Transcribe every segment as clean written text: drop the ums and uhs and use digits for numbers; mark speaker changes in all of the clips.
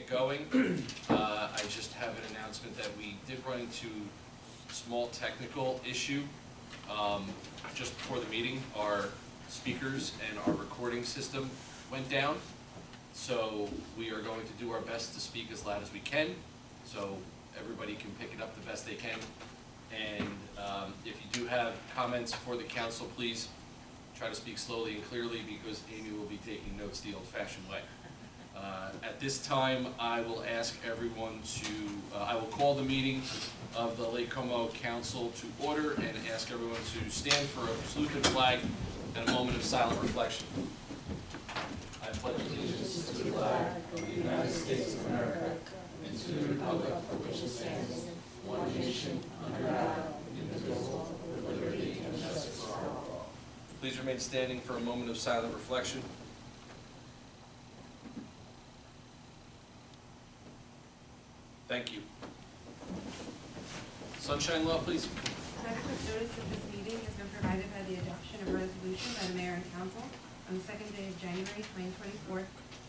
Speaker 1: get going. I just have an announcement that we did run into a small technical issue just before the meeting. Our speakers and our recording system went down, so we are going to do our best to speak as loud as we can, so everybody can pick it up the best they can. And if you do have comments for the council, please try to speak slowly and clearly, because Amy will be taking notes the old-fashioned way. At this time, I will ask everyone to, I will call the meeting of the Lake Como Council to order and ask everyone to stand for a salute to the flag and a moment of silent reflection. I pledge allegiance to the flag of the United States of America and to the republic for which it stands, one nation, under God, indivisible, with liberty and justice for all. Please remain standing for a moment of silent reflection. Thank you. Sunshine law, please.
Speaker 2: Adequate notice of this meeting has been provided by the adoption of a resolution by the mayor and council on the second day of January 2024,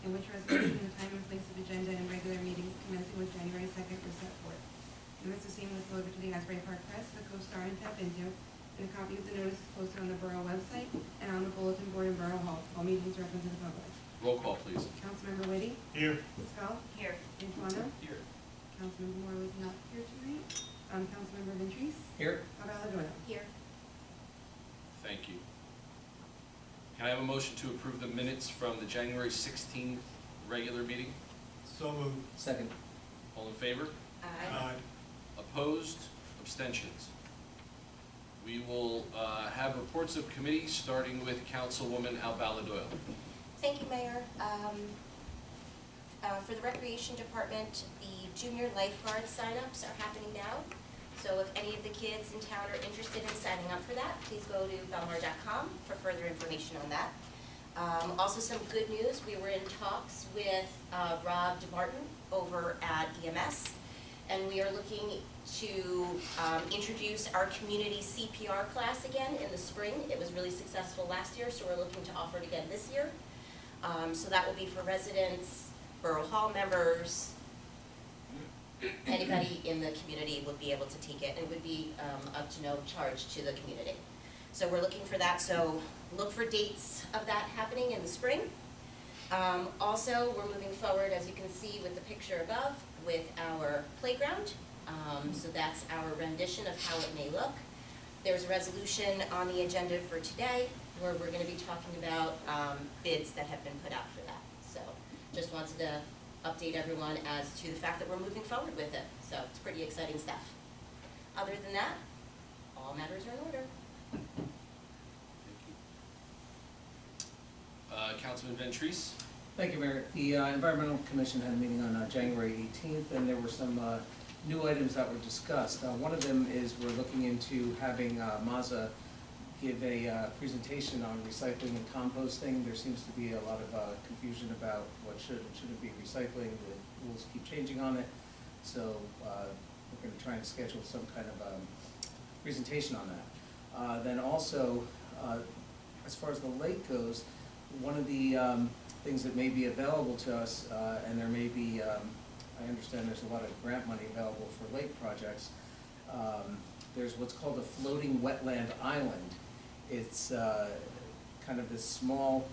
Speaker 2: in which resolution, the time and place of agenda and regular meetings commencing with January 2nd was set forth. Notice of same was delivered to the Asbury Park Press, the Co-Star, and Tap Into, and a copy of the notice is posted on the borough website and on the bulletin board in Borough Hall. All meetings are open to the public.
Speaker 1: Roll call, please.
Speaker 2: Councilmember Whitty?
Speaker 3: Here.
Speaker 2: Scull? Here. Antoine?
Speaker 1: Here.
Speaker 2: Councilmember Moore was not here tonight. Councilmember Ventris?
Speaker 1: Here.
Speaker 2: Caballero? Here.
Speaker 1: Thank you. Can I have a motion to approve the minutes from the January 16th regular meeting?
Speaker 3: So moved.
Speaker 4: Second.
Speaker 1: All in favor?
Speaker 3: Aye.
Speaker 1: Opposed? Abstentions? We will have reports of committee, starting with Councilwoman Albala Doyle.
Speaker 5: Thank you, Mayor. For the Recreation Department, the junior lifeguard signups are happening now. So if any of the kids in town are interested in signing up for that, please go to belmar.com for further information on that. Also, some good news. We were in talks with Rob DeMartin over at EMS, and we are looking to introduce our community CPR class again in the spring. It was really successful last year, so we're looking to offer it again this year. So that will be for residents, Borough Hall members, anybody in the community would be able to take it, and it would be up to no charge to the community. So we're looking for that, so look for dates of that happening in the spring. Also, we're moving forward, as you can see with the picture above, with our playground. So that's our rendition of how it may look. There's a resolution on the agenda for today where we're going to be talking about bids that have been put out for that. So just wanted to update everyone as to the fact that we're moving forward with it. So it's pretty exciting stuff. Other than that, all matters are in order.
Speaker 1: Thank you. Councilman Ventris.
Speaker 4: Thank you, Mayor. The Environmental Commission had a meeting on January 18th, and there were some new items that were discussed. One of them is we're looking into having MAZA give a presentation on recycling and composting. There seems to be a lot of confusion about what should and shouldn't be recycling. The rules keep changing on it. So we're going to try and schedule some kind of presentation on that. Then also, as far as the lake goes, one of the things that may be available to us, and there may be, I understand there's a lot of grant money available for lake projects. There's what's called a floating wetland island. It's kind of this small,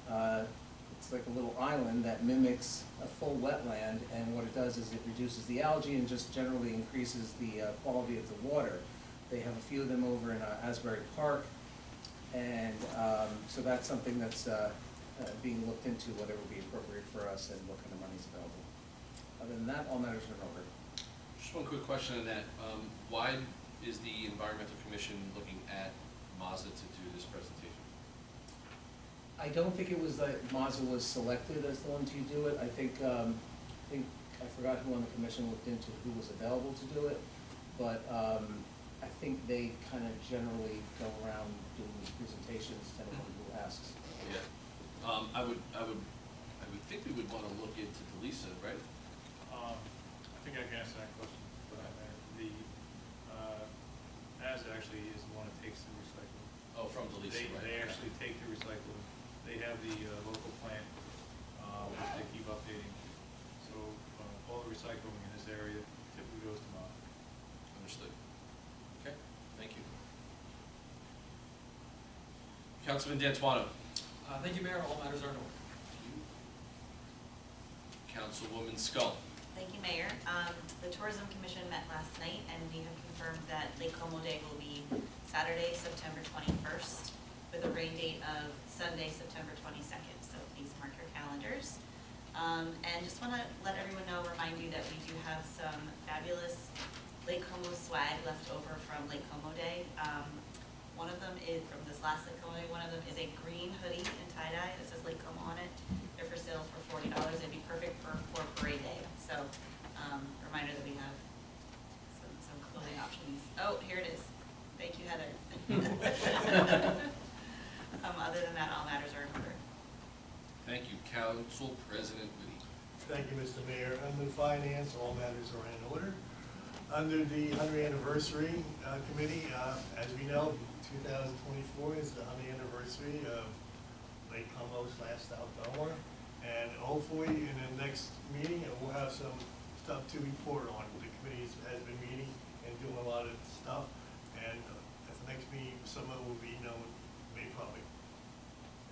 Speaker 4: it's like a little island that mimics a full wetland, and what it does is it reduces the algae and just generally increases the quality of the water. They have a few of them over in Asbury Park, and so that's something that's being looked into, whether it would be appropriate for us and what kind of money is available. Other than that, all matters are in order.
Speaker 1: Just one quick question on that. Why is the Environmental Commission looking at MAZA to do this presentation?
Speaker 4: I don't think it was that MAZA was selected as the one to do it. I think I forgot who on the commission looked into who was available to do it, but I think they kind of generally go around doing these presentations to anyone who asks.
Speaker 1: Yeah. I would think we would want to look into Delisa, right?
Speaker 3: I think I can answer that question. The MAZA actually is the one that takes the recycling.
Speaker 1: Oh, from Delisa, right?
Speaker 3: They actually take the recycling. They have the local plant, which they keep updating. So recycling in this area typically goes to Mazza.
Speaker 1: Understood. Okay, thank you. Councilman D'Antuano.
Speaker 6: Thank you, Mayor. All matters are in order.
Speaker 1: Councilwoman Scull.
Speaker 7: Thank you, Mayor. The Tourism Commission met last night, and we have confirmed that Lake Como Day will be Saturday, September 21st, with a rain date of Sunday, September 22nd. So please mark your calendars. And just want to let everyone know, remind you that we do have some fabulous Lake Como swag left over from Lake Como Day. One of them is from this last Lake Como Day. One of them is a green hoodie and tie-dye that says Lake Como on it. They're for sale for $40. It'd be perfect for parade day. So, reminder that we have some clothing options. Oh, here it is. Thank you, Heather. Other than that, all matters are in order.
Speaker 1: Thank you. Council President Liddy.
Speaker 8: Thank you, Mr. Mayor. Under Finance, all matters are in order. Under the 100th Anniversary Committee, as we know, 2024 is the 100th anniversary of Lake Como / South Belmar. And hopefully in the next meeting, we'll have some stuff to report on. The committee has been meeting and doing a lot of stuff. And at the next meeting, some of it will be known, made public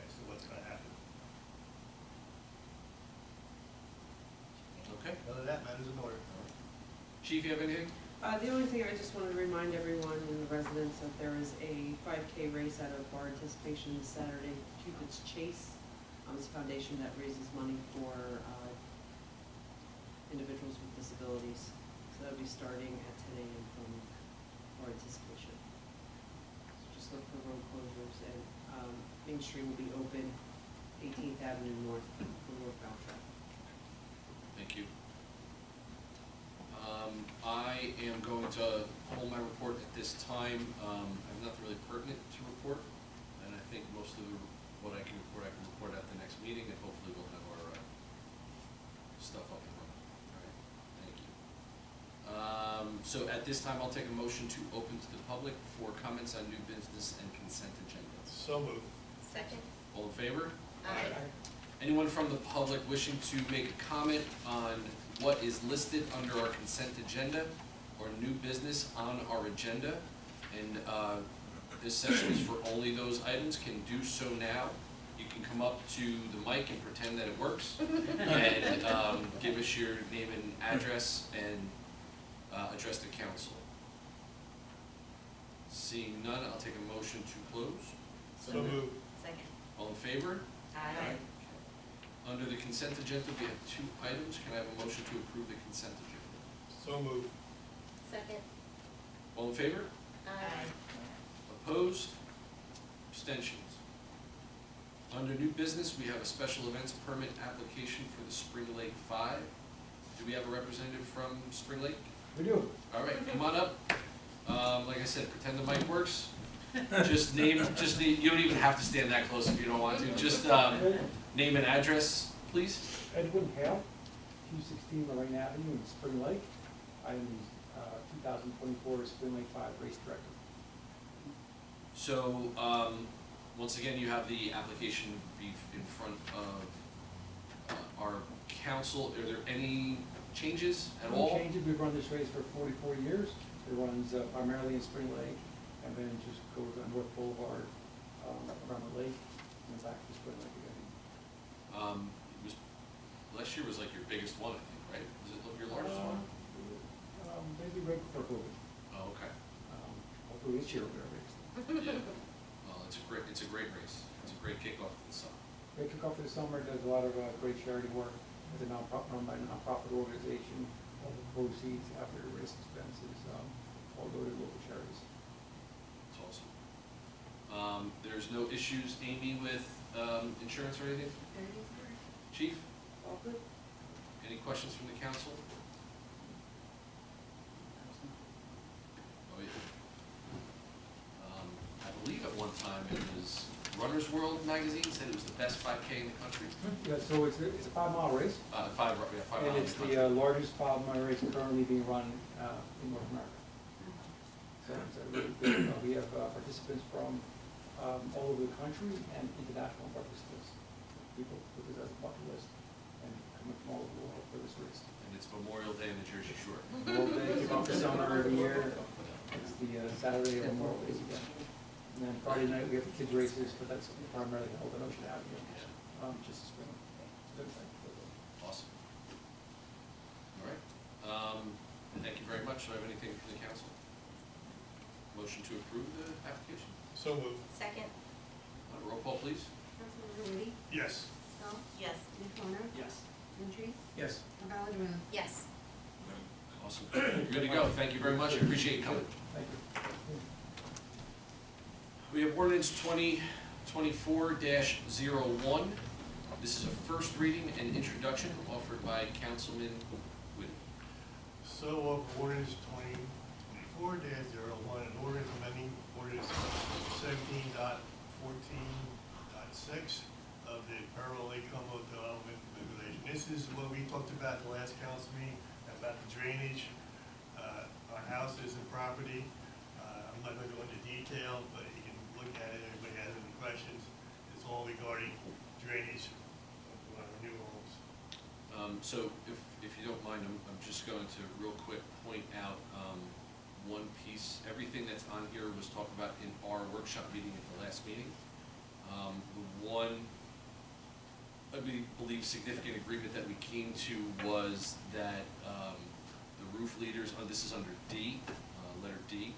Speaker 8: as to what's going to happen.
Speaker 1: Okay.
Speaker 8: Other than that, matters in order.
Speaker 1: Chief, you have anything?
Speaker 9: The only thing I just wanted to remind everyone and the residents that there is a 5K race out of our anticipation this Saturday, Cupid's Chase. It's a foundation that raises money for individuals with disabilities. So that'll be starting at 10 a.m. from our anticipation. So just look for road closures, and Main Street will be open 18th Avenue North for northbound traffic.
Speaker 1: Thank you. I am going to hold my report at this time. I have nothing really pertinent to report, and I think most of what I can report at the next meeting, and hopefully we'll have our stuff up and running. All right, thank you. So at this time, I'll take a motion to open to the public for comments on new business and consent agenda.
Speaker 8: So moved.
Speaker 7: Second?
Speaker 1: All in favor?
Speaker 7: Aye.
Speaker 1: Anyone from the public wishing to make a comment on what is listed under our consent agenda or new business on our agenda, and this session is for only those items, can do so now. You can come up to the mic and pretend that it works, and give us your name and address and address the council. Seeing none, I'll take a motion to close.
Speaker 8: So moved.
Speaker 7: Second?
Speaker 1: All in favor?
Speaker 7: Aye.
Speaker 1: Under the consent agenda, we have two items. Can I have a motion to approve the consent agenda?
Speaker 8: So moved.
Speaker 5: Second?
Speaker 1: All in favor?
Speaker 7: Aye.
Speaker 1: Opposed? Abstentions? Under new business, we have a special events permit application for the Spring Lake 5. Do we have a representative from Spring Lake?
Speaker 10: We do.
Speaker 1: All right, come on up. Like I said, pretend the mic works. Just name, you don't even have to stand that close if you don't want to. Just name and address, please.
Speaker 10: Edwin Hale, 216 Lorraine Avenue in Spring Lake. I am the 2024 Spring Lake 5 race director.
Speaker 1: So, once again, you have the application brief in front of our council. Are there any changes at all?
Speaker 10: No changes. We've run this race for 44 years. It runs primarily in Spring Lake, and then just goes on North Boulevard, around the lake, and then back to Spring Lake again.
Speaker 1: Last year was like your biggest one, I think, right? Was it your largest one?
Speaker 10: Maybe right before COVID.
Speaker 1: Oh, okay.
Speaker 10: Hopefully this year we'll be our biggest.
Speaker 1: Yeah. Well, it's a great race. It's a great kickoff to the summer.
Speaker 10: Great kickoff for the summer. Does a lot of great charity work. It's a run by a nonprofit organization. All the proceeds after the race expenses all go to local charities.
Speaker 1: It's awesome. There's no issues, Amy, with insurance or anything? Chief,
Speaker 9: All good?
Speaker 1: any questions from the council? Oh, yeah. I believe at one time it was Runner's World magazine said it was the best 5K in the country.
Speaker 10: Yeah, so it's a 5-mile race.
Speaker 1: 5 miles
Speaker 10: And it's
Speaker 1: in the country.
Speaker 10: the largest 5-mile race currently being run in North America. So it's a really good, we have participants from all over the country and international participants. People put this as a bucket list and coming from all over the world for this race.
Speaker 1: And it's Memorial Day
Speaker 10: the summer every year. It's the Saturday of Memorial Day weekend. And then Friday night, we have the kids' races, but that's primarily held in Ocean Avenue, just this spring. Good thing.
Speaker 1: Awesome. All right. Thank you very much. Do I have anything from the council? Motion to approve the application?
Speaker 8: So moved.
Speaker 5: Second?
Speaker 1: Roll call, please.
Speaker 2: Councilmember Woody?
Speaker 8: Yes.
Speaker 2: Stahl?
Speaker 7: Yes.
Speaker 2: Nacarno?
Speaker 10: Yes.
Speaker 2: Ventries?
Speaker 4: Yes.
Speaker 2: Valenzuela?
Speaker 5: Yes.
Speaker 1: Awesome. You're good to go. Thank you very much. I appreciate you coming.
Speaker 10: Thank you.
Speaker 1: We have ordinance 2024-01. This is a first reading and introduction offered by Councilman Whitty.
Speaker 8: So, ordinance 2024-01, an ordinance amending ordinance 17.14.6 of the Peril Lake Como Development Regulation. This is what we talked about the last council meeting, about the drainage on houses and property. I'm not going to go into detail, but you can look at it, everybody has any questions. It's all regarding drainage on new homes.
Speaker 1: So if you don't mind, I'm just going to real quick point out one piece. Everything that's on here was talked about in our workshop meeting at the last meeting. The one, I believe, significant agreement that we came to was that the roof leaders, this is under D, letter D,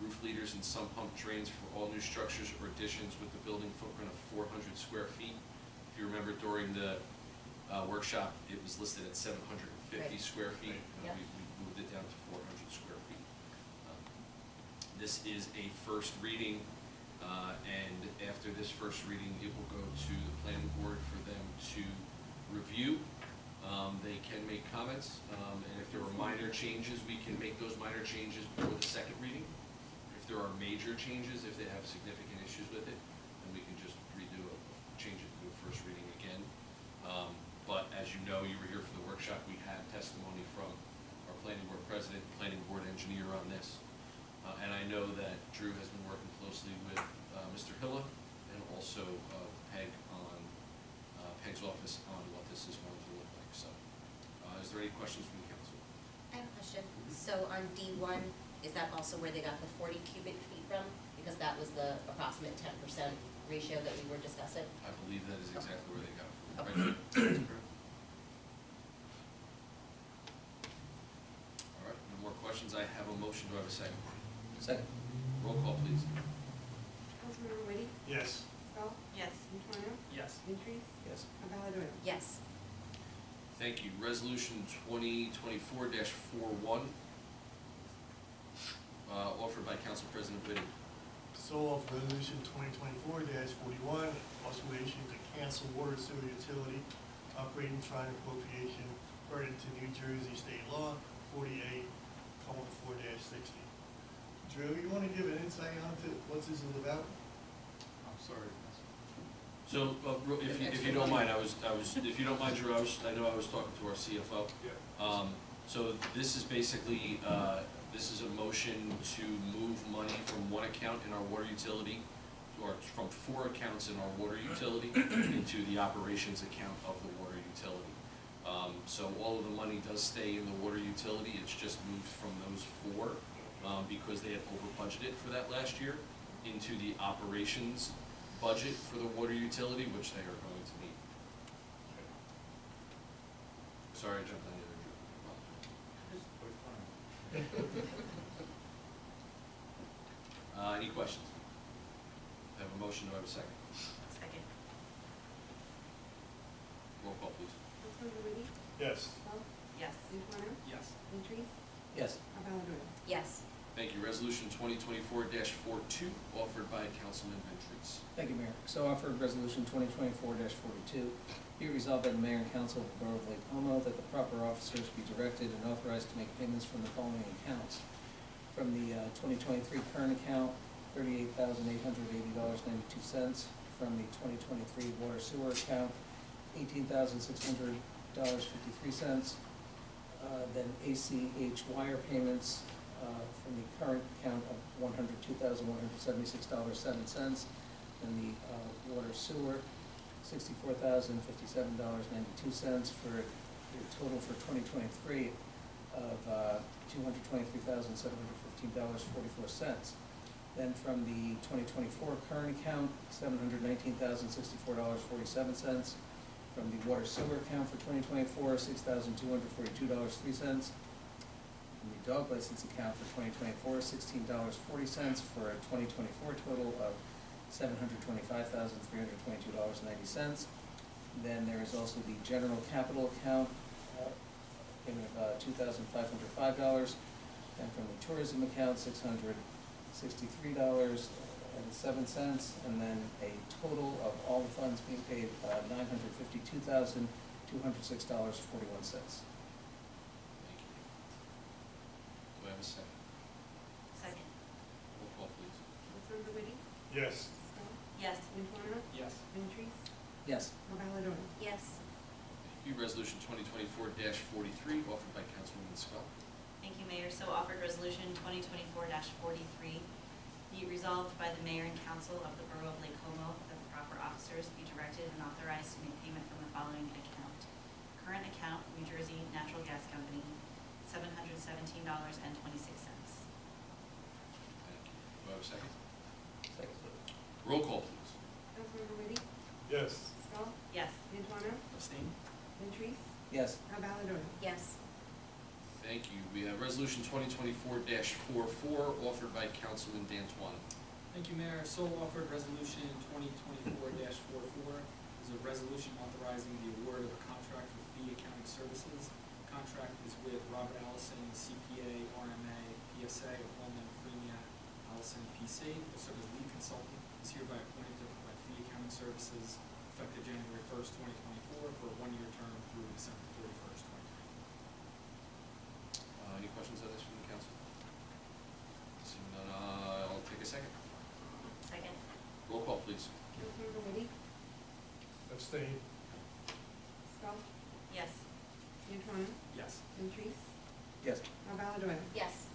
Speaker 1: roof leaders and sump pump drains for all new structures or additions with the building footprint of 400 square feet. If you remember during the workshop, it was listed at 750
Speaker 5: Right.
Speaker 1: square feet.
Speaker 5: Yep.
Speaker 1: We moved it down to 400 square feet. This is a first reading, and after this first reading, it will go to the planning board for them to review. They can make comments, and if there are minor changes, we can make those minor changes before the second reading. If there are major changes, if they have significant issues with it, then we can just change it to a first reading again. But as you know, you were here for the workshop, we had testimony from our planning board president, planning board engineer on this. And I know that Drew has been working closely with Mr. Hilla and also Peg's office on what this is going to look like. So, is there any questions from the council?
Speaker 5: I have a question. So on D1, is that also where they got the 40 cubic feet from? Because that was the approximate 10% ratio that we were discussing.
Speaker 1: I believe that is exactly where they got it from.
Speaker 5: Okay.
Speaker 1: Right? All right, no more questions. I have a motion. Do I have a second?
Speaker 4: Second.
Speaker 1: Roll call, please.
Speaker 2: Councilmember Woody?
Speaker 8: Yes.
Speaker 2: Stahl?
Speaker 7: Yes.
Speaker 2: Nacarno?
Speaker 10: Yes.
Speaker 2: Ventries?
Speaker 4: Yes.
Speaker 2: Valenzuela?
Speaker 5: Yes.
Speaker 1: Thank you. Resolution 2024-41, offered by Council President Whitty.
Speaker 8: So, resolution 2024-41, authorization to cancel water sewer utility operating trial appropriation according to New Jersey State Law 48:4-60. Drew, you want to give an insight onto what this is about?
Speaker 3: I'm sorry.
Speaker 1: So, if you don't mind, if you don't mind, Drew, I know I was talking to our CFO.
Speaker 3: Yeah.
Speaker 1: So this is basically, this is a motion to move money from one account in our water utility, or from 4 accounts in our water utility into the operations account of the water utility. So all of the money does stay in the water utility, it's just moved from those 4, because they had over budgeted for that last year, into the operations budget for the water utility, which they are going to meet. Sorry, I jumped on the other. Any questions? I have a motion, do I have a second?
Speaker 7: Second.
Speaker 1: Roll call, please.
Speaker 2: Councilmember Woody?
Speaker 8: Yes.
Speaker 2: Stahl?
Speaker 7: Yes.
Speaker 2: Nacarno?
Speaker 10: Yes.
Speaker 2: Ventries?
Speaker 4: Yes.
Speaker 2: Valenzuela?
Speaker 5: Yes.
Speaker 1: Thank you. Resolution 2024-42, offered by Councilman Ventries.
Speaker 4: Thank you, Mayor. So offered resolution 2024-42, be resolved by the mayor and council of the Borough of Lake Como that the proper officers be directed and authorized to make payments from the following accounts. From the 2023 current account, $38,880.92. From the 2023 water sewer account, $18,600.53. Then ACH wire payments from the current account of $102,176.07. And the water sewer, $64,057.92 for a total for 2023 of $223,715.44. Then from the 2024 current account, $719,064.47. From the water sewer account for 2024, $6,242.03. From the dog license account for 2024, $16.40 for a 2024 total of $725,322.90. Then there is also the general capital account, payment of $2,505. And from the tourism account, $663.07. And then a total of all the funds being paid, $952,206.41.
Speaker 1: Thank you. Do I have a second?
Speaker 7: Second.
Speaker 1: Roll call, please.
Speaker 2: Councilmember Whitty?
Speaker 8: Yes.
Speaker 2: Stoll?
Speaker 7: Yes.
Speaker 2: Antoine?
Speaker 6: Yes.
Speaker 2: Ventries?
Speaker 4: Yes.
Speaker 2: Valadona?
Speaker 5: Yes.
Speaker 1: Thank you. Resolution 2024-43, offered by Councilwoman Scull.
Speaker 7: Thank you, Mayor. So offered resolution 2024-43, be resolved by the mayor and council of the Borough of Lake Como that the proper officers be directed and authorized to make payment from the following account. Current account, New Jersey Natural Gas Company, $717.26.
Speaker 1: Thank you. Do I have a second?
Speaker 4: Second.
Speaker 1: Roll call, please.
Speaker 2: Councilmember Whitty?
Speaker 8: Yes.
Speaker 2: Stoll?
Speaker 7: Yes.
Speaker 2: Antoine?
Speaker 6: Abstain?
Speaker 2: Ventries?
Speaker 4: Yes.
Speaker 2: Valadona?
Speaker 5: Yes.
Speaker 1: Thank you. We have Resolution 2024-44, offered by Councilman Dantuan.
Speaker 6: Thank you, Mayor. So offered resolution 2024-44 is a resolution authorizing the award of a contract for fee accounting services. The contract is with Robert Allison, CPA, RMA, PSA of Holman, Freeman, Allison, PC. Will serve as lead consultant. Is hereby appointed to provide fee accounting services effective January 1st, 2024 for a one-year term through December 31st, 2024.
Speaker 1: Any questions on this from the council? Seeing none, I'll take a second.
Speaker 7: Second.
Speaker 1: Roll call, please.
Speaker 2: Councilmember Whitty?
Speaker 8: Abstain.
Speaker 2: Stoll?
Speaker 7: Yes.
Speaker 2: Antoine?
Speaker 6: Yes.
Speaker 2: Ventries?
Speaker 4: Yes.
Speaker 2: Valadona?
Speaker 5: Yes.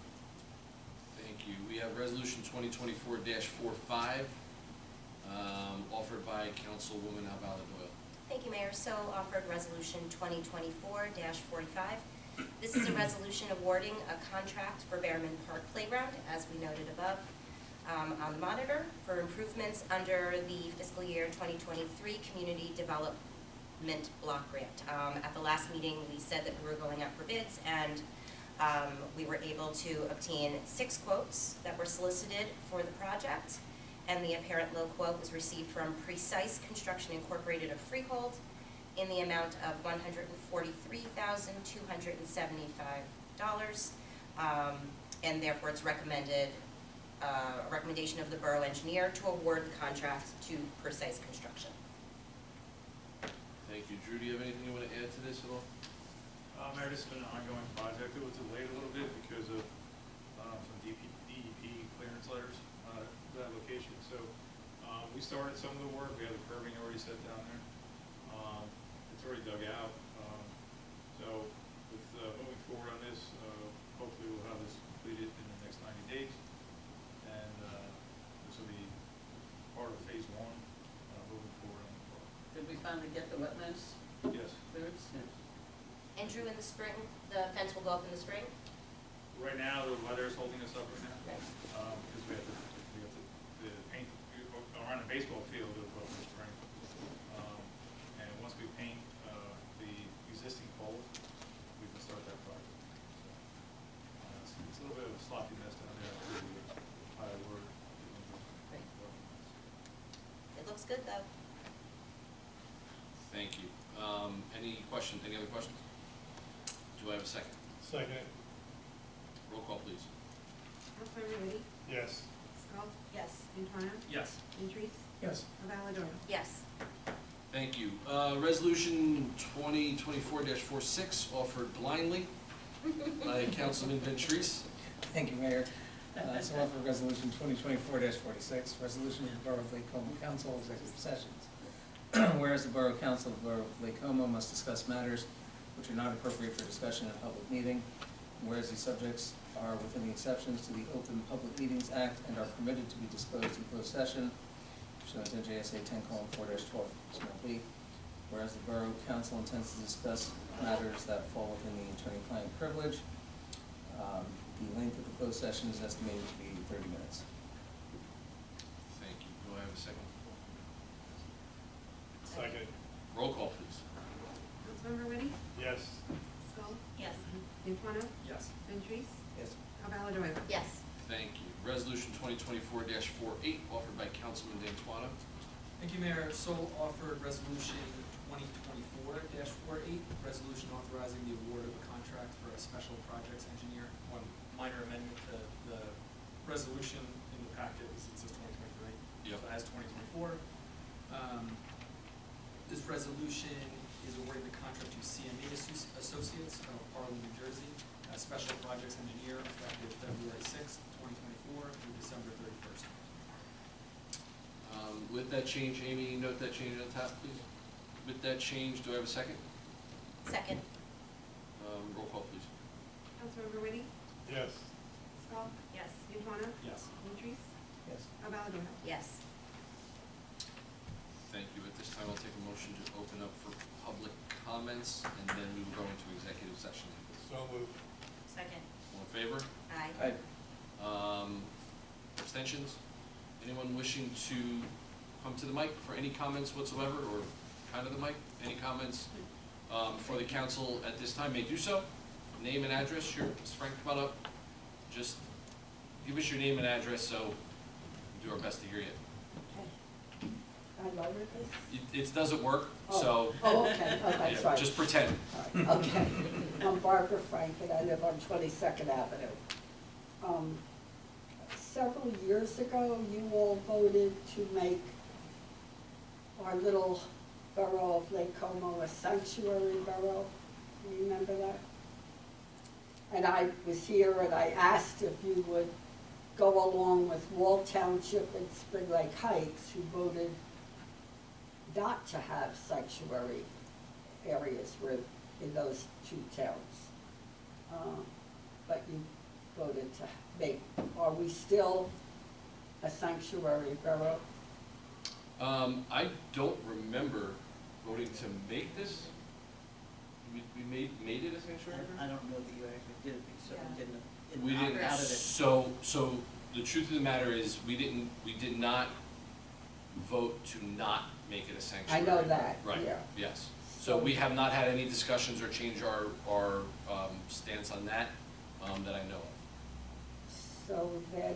Speaker 1: Thank you. We have Resolution 2024-45, offered by Councilwoman Abala Doyle.
Speaker 5: Thank you, Mayor. So offered resolution 2024-45. This is a resolution awarding a contract for Bearman Park Playground, as we noted above, on the monitor, for improvements under the fiscal year 2023 Community Development Block Grant. At the last meeting, we said that we were going out for bids, and we were able to obtain 6 quotes that were solicited for the project, and the apparent low quote was received from Precise Construction Incorporated of Freehold in the amount of $143,275, and therefore it's recommended, a recommendation of the borough engineer to award the contract to Precise Construction.
Speaker 1: Thank you. Drew, do you have anything you want to add to this at all?
Speaker 3: Mayor, this has been an ongoing project. It was delayed a little bit because of some DEP clearance letters to that location. So we started some of the work. We have the curbing already set down there. It's already dug out. So with moving forward on this, hopefully we'll have this completed in the next 90 days. And this will be part of phase 1 moving forward on the project.
Speaker 9: Did we finally get the wetlands
Speaker 3: Yes.
Speaker 9: clearance?
Speaker 5: And Drew, in the spring, the fence will go up in the spring?
Speaker 3: Right now, the weather is holding us up right now.
Speaker 5: Right.
Speaker 3: Because we have to paint around the baseball field of the spring. And once we paint the existing poles, we can start that project. So, it's a little bit of a sloppy mess down there. I work.
Speaker 5: It looks good, though.
Speaker 1: Thank you. Any questions? Any other questions? Do I have a second?
Speaker 8: Second.
Speaker 1: Roll call, please.
Speaker 2: Councilmember Whitty?
Speaker 8: Yes.
Speaker 2: Stoll?
Speaker 7: Yes.
Speaker 2: Antoine?
Speaker 6: Yes.
Speaker 2: Ventries?
Speaker 4: Yes.
Speaker 2: Valadona?
Speaker 5: Yes.
Speaker 1: Thank you. Resolution 2024-46, offered blindly by Councilman Ventries.
Speaker 4: Thank you, Mayor. So offer resolution 2024-46, resolution of the Borough of Lake Como Council executive sessions. Whereas the Borough Council of the Borough of Lake Como must discuss matters which are not appropriate for discussion in a public meeting, and whereas these subjects are within the exceptions to the Open Public Meetings Act and are permitted to be disclosed in closed session, pursuant to NJSA 10:4-12(b). Whereas the Borough Council intends to discuss matters that fall within the attorney-client privilege, The length of the closed session is estimated to be 30 minutes.
Speaker 1: Thank you. Do I have a second?
Speaker 8: Second.
Speaker 1: Roll call, please.
Speaker 2: Councilmember Whitty?
Speaker 8: Yes.
Speaker 2: Skull?
Speaker 7: Yes.
Speaker 2: Antoine?
Speaker 6: Yes.
Speaker 2: Ventries?
Speaker 4: Yes.
Speaker 2: Valenzoia?
Speaker 5: Yes.
Speaker 1: Thank you. Resolution 2024-48, offered by Councilman D'Antuano.
Speaker 6: Thank you, Mayor. Sole offered resolution 2024-48, resolution authorizing the award of a contract for a special projects engineer. One minor amendment to the resolution in the packet, it says 2023.
Speaker 1: Yep.
Speaker 6: So as 2024. This resolution is awarding the contract to CME Associates of Harlem, New Jersey, as special projects engineer effective February 6th, 2024 through December 31st.
Speaker 1: With that change, Amy, note that change on top, please. With that change, do I have a second?
Speaker 5: Second.
Speaker 1: Roll call, please.
Speaker 2: Councilmember Whitty?
Speaker 8: Yes.
Speaker 2: Skull?
Speaker 7: Yes.
Speaker 2: Antoine?
Speaker 6: Yes.
Speaker 2: Ventries?
Speaker 4: Yes.
Speaker 2: Valenzoia?
Speaker 5: Yes.
Speaker 1: Thank you. At this time, I'll take a motion to open up for public comments, and then we will go into executive session.
Speaker 8: So moved.
Speaker 7: Second.
Speaker 1: All in favor?
Speaker 5: Aye.
Speaker 1: Abstentions? Anyone wishing to come to the mic for any comments whatsoever, or kind of the mic? Any comments for the council at this time may do so. Name and address. Sure, Ms. Frank, come on up. Just give us your name and address so we do our best to hear you.
Speaker 11: I lower this?
Speaker 1: It doesn't work, so
Speaker 11: Oh, okay, oh, that's
Speaker 1: yeah,
Speaker 11: right.
Speaker 1: just pretend.
Speaker 11: All right, okay. I'm Barbara Frank, and I live on 22nd Avenue. Several years ago, you all voted to make our little borough of Lake Como a sanctuary borough. Remember that? And I was here and I asked if you would go along with Wall Township and Spring Lake Heights, who voted not to have sanctuary areas in those two towns. But you voted to make, are we still a sanctuary borough?
Speaker 1: I don't remember voting to make this. We made it a sanctuary?
Speaker 9: I don't know that you actually did it, because
Speaker 7: Yeah.
Speaker 9: you
Speaker 1: We
Speaker 9: didn't
Speaker 1: didn't,
Speaker 9: opt out of it.
Speaker 1: so the truth of the matter is, we did not vote to not make it a
Speaker 11: I
Speaker 1: sanctuary.
Speaker 11: know that,
Speaker 1: Right,
Speaker 11: yeah.
Speaker 1: yes. So we have not had any discussions or change our stance on that, that I know of.
Speaker 11: So then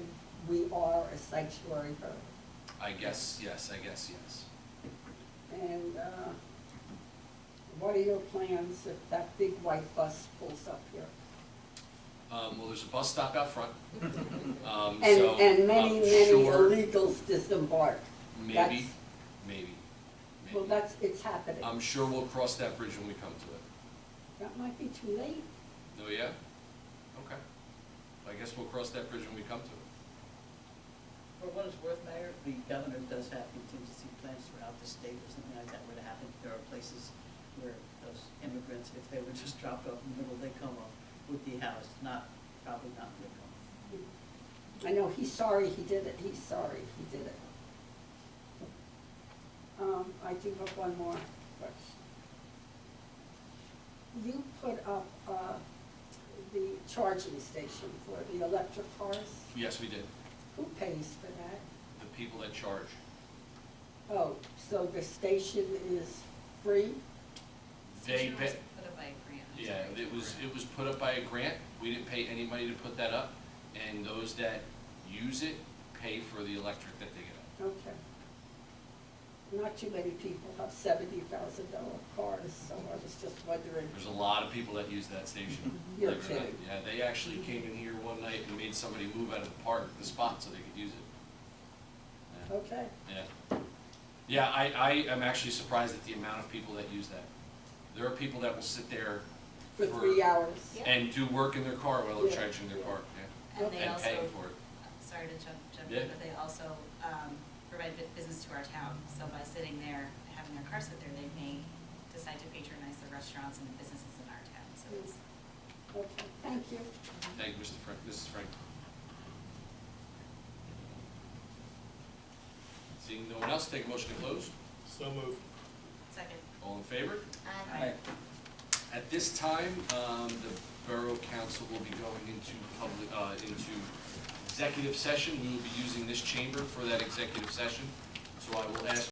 Speaker 11: we are a sanctuary borough.
Speaker 1: I guess yes.
Speaker 11: And what are your plans if that big white bus pulls up here?
Speaker 1: Well, there's a bus stop out front.
Speaker 11: And many, many
Speaker 1: sure,
Speaker 11: illegals disembark.
Speaker 1: maybe.
Speaker 11: Well, it's happening.
Speaker 1: I'm sure we'll cross that bridge when we come to it.
Speaker 11: That might be too late.
Speaker 1: Oh, yeah? Okay. I guess we'll cross that bridge when we come to it.
Speaker 9: For what it's worth, Mayor, the governor does have contingency plans throughout the state if something like that were to happen. There are places where those immigrants, if they were just dropped off in the middle of Lake Como, would be housed, probably not Lake Como.
Speaker 11: I know, he's sorry he did it, he's sorry he did it. I do have one more question. You put up, the charging station for the electric cars.
Speaker 1: Yes, we did.
Speaker 11: Who pays for that?
Speaker 1: The people that charge.
Speaker 11: Oh, so the station is free?
Speaker 1: They
Speaker 7: Station was
Speaker 1: pay,
Speaker 7: put up by a grant. I'm
Speaker 1: yeah,
Speaker 7: sorry.
Speaker 1: it was put up by a grant. We didn't pay any money to put that up. And those that use it pay for the electric that they get.
Speaker 11: Okay. Not too many people have $70,000 cars, so I was just wondering.
Speaker 1: There's a lot of people that use that station.
Speaker 11: You're
Speaker 1: believe it or not.
Speaker 11: kidding.
Speaker 1: Yeah, they actually came in here one night and made somebody move out of the park, the spot, so they could use it. Yeah.
Speaker 11: Okay.
Speaker 1: Yeah. Yeah, I am actually surprised at the amount of people that use that. There are people that will sit there
Speaker 11: For 3 hours.
Speaker 7: Yeah.
Speaker 1: and do work in their car while they're
Speaker 11: Yeah.
Speaker 1: charging their car,
Speaker 7: And they
Speaker 1: and paying
Speaker 7: also,
Speaker 1: for it.
Speaker 7: sorry to jump
Speaker 1: Yeah.
Speaker 7: in, but they also provide business to our town. So by sitting there, having their car sit there, they may decide to patronize the restaurants and the businesses in our town. So it's
Speaker 11: Okay, thank you.
Speaker 1: Thank you, Mrs. Frank. Seeing no one else, take a motion to close.
Speaker 8: So moved.
Speaker 7: second.
Speaker 1: All in favor?
Speaker 5: Aye.
Speaker 1: At this time, the Borough Council council will be going into into executive session. We will be using this chamber for that executive session. So I will ask